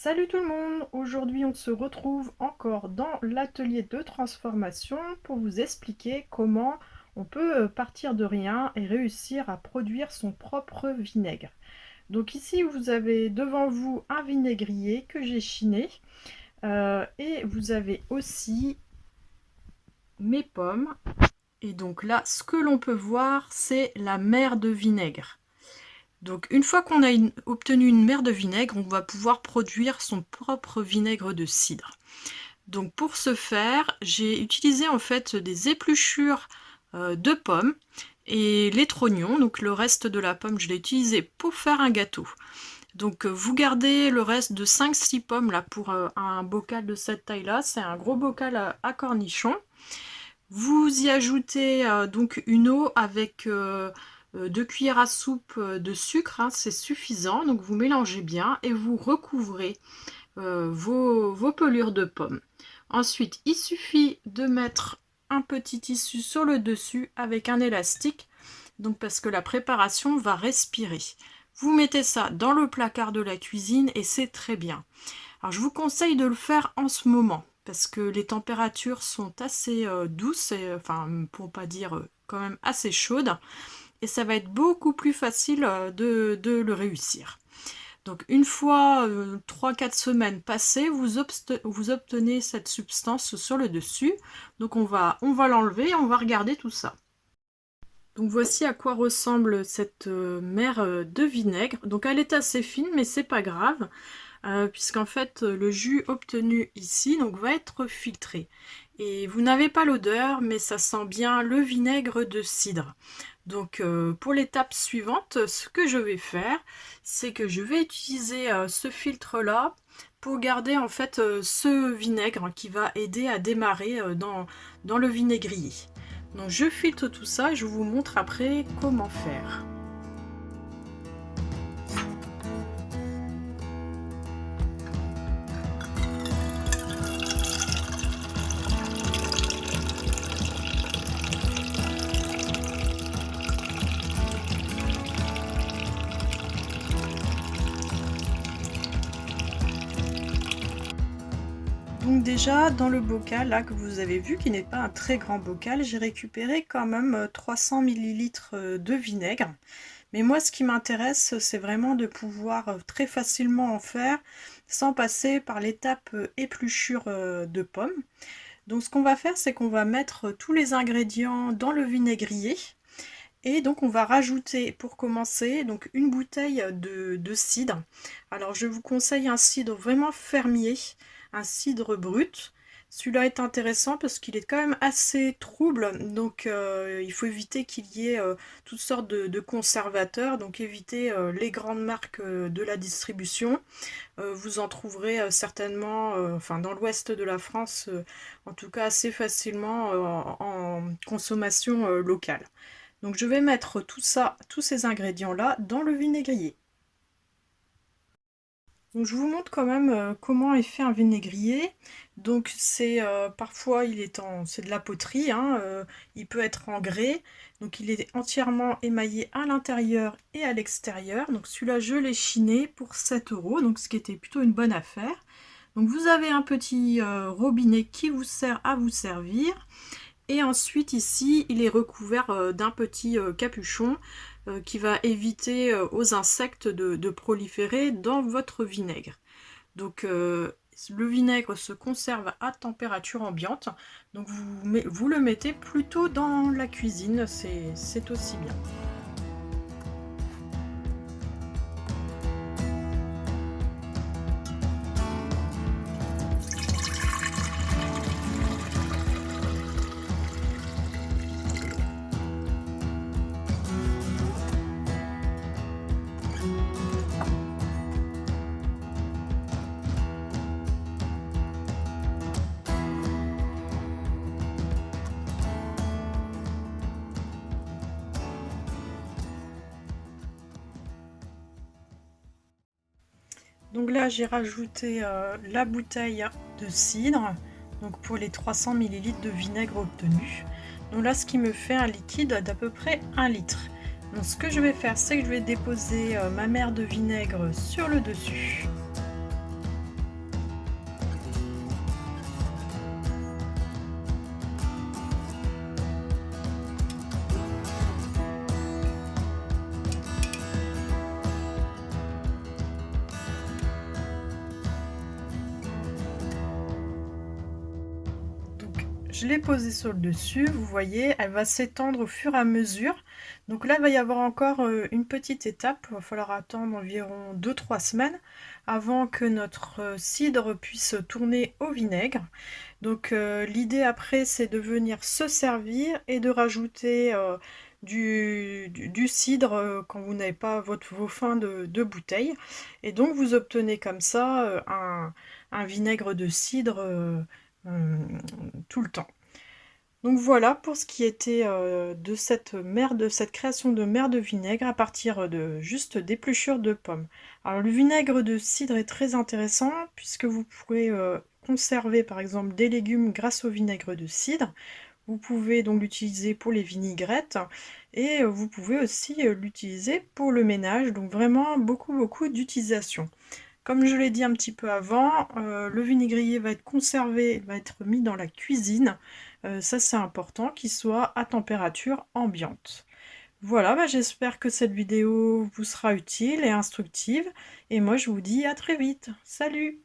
Salut tout le monde! Aujourd'hui on se retrouve encore dans l'atelier de transformation pour vous expliquer comment on peut partir de rien et réussir à produire son propre vinaigre. Donc ici vous avez devant vous un vinaigrier que j'ai chiné et vous avez aussi mes pommes. Et donc là ce que l'on peut voir c'est la mer de vinaigre. Donc une fois qu'on a obtenu une mer de vinaigre, on va pouvoir produire son propre vinaigre de cidre. Donc pour ce faire, j'ai utilisé en fait des épluchures de pommes et les trognons, donc le reste de la pomme je l'ai utilisé pour faire un gâteau. Donc vous gardez le reste de 5-6 pommes là pour un bocal de cette taille là, c'est un gros bocal à cornichons. Vous y ajoutez donc une eau avec 2 cuillères à soupe de sucre, hein, c'est suffisant. Donc vous mélangez bien et vous recouvrez vos pelures de pommes. Ensuite, il suffit de mettre un petit tissu sur le dessus avec un élastique, donc parce que la préparation va respirer. Vous mettez ça dans le placard de la cuisine et c'est très bien. Alors je vous conseille de le faire en ce moment parce que les températures sont assez douces, enfin pour pas dire quand même assez chaudes, et ça va être beaucoup plus facile de le réussir. Donc une fois 3-4 semaines passées, vous obtenez cette substance sur le dessus. Donc on va l'enlever et on va regarder tout ça. Donc voici à quoi ressemble cette mer de vinaigre. Donc elle est assez fine mais c'est pas grave. Puisqu'en fait le jus obtenu ici donc, va être filtré. Et vous n'avez pas l'odeur, mais ça sent bien le vinaigre de cidre. Donc pour l'étape suivante, ce que je vais faire, c'est que je vais utiliser ce filtre-là pour garder en fait ce vinaigre qui va aider à démarrer dans le vinaigrier. Donc je filtre tout ça et je vous montre après comment faire. Donc déjà dans le bocal là que vous avez vu qui n'est pas un très grand bocal, j'ai récupéré quand même 300 ml de vinaigre. Mais moi ce qui m'intéresse c'est vraiment de pouvoir très facilement en faire sans passer par l'étape épluchure de pommes. Donc ce qu'on va faire c'est qu'on va mettre tous les ingrédients dans le vinaigrier. Et donc on va rajouter pour commencer donc une bouteille de cidre. Alors je vous conseille un cidre vraiment fermier, un cidre brut. Celui-là est intéressant parce qu'il est quand même assez trouble, donc il faut éviter qu'il y ait toutes sortes de conservateurs, donc évitez les grandes marques de la distribution. Vous en trouverez certainement, enfin dans l'ouest de la France, en tout cas assez facilement en consommation locale. Donc je vais mettre tout ça, tous ces ingrédients-là dans le vinaigrier. Donc je vous montre quand même comment est fait un vinaigrier. Donc c'est parfois c'est de la poterie, hein, il peut être en grès. Donc il est entièrement émaillé à l'intérieur et à l'extérieur. Donc celui-là je l'ai chiné pour 7 €, donc ce qui était plutôt une bonne affaire. Donc vous avez un petit robinet qui vous sert à vous servir. Et ensuite ici, il est recouvert d'un petit capuchon qui va éviter aux insectes de proliférer dans votre vinaigre. Donc le vinaigre se conserve à température ambiante, donc vous le mettez plutôt dans la cuisine, c'est aussi bien. Donc là j'ai rajouté la bouteille de cidre, donc pour les 300 ml de vinaigre obtenu. Donc là ce qui me fait un liquide d'à peu près 1 litre. Donc ce que je vais faire c'est que je vais déposer ma mer de vinaigre sur le dessus. Je l'ai posée sur le dessus, vous voyez, elle va s'étendre au fur et à mesure. Donc là, il va y avoir encore une petite étape. Il va falloir attendre environ 2-3 semaines avant que notre cidre puisse tourner au vinaigre. Donc l'idée après, c'est de venir se servir et de rajouter du cidre quand vous n'avez pas vos fins de bouteille. Et donc vous obtenez comme ça un vinaigre de cidre tout le temps. Donc voilà pour ce qui était de cette création de mer de vinaigre à partir de juste d'épluchures de pommes. Alors le vinaigre de cidre est très intéressant puisque vous pourrez conserver par exemple des légumes grâce au vinaigre de cidre. Vous pouvez donc l'utiliser pour les vinaigrettes et vous pouvez aussi l'utiliser pour le ménage. Donc vraiment beaucoup d'utilisation. Comme je l'ai dit un petit peu avant, le vinaigrier va être conservé, va être mis dans la cuisine. Ça, c'est important qu'il soit à température ambiante. Voilà, bah, j'espère que cette vidéo vous sera utile et instructive. Et moi, je vous dis à très vite. Salut!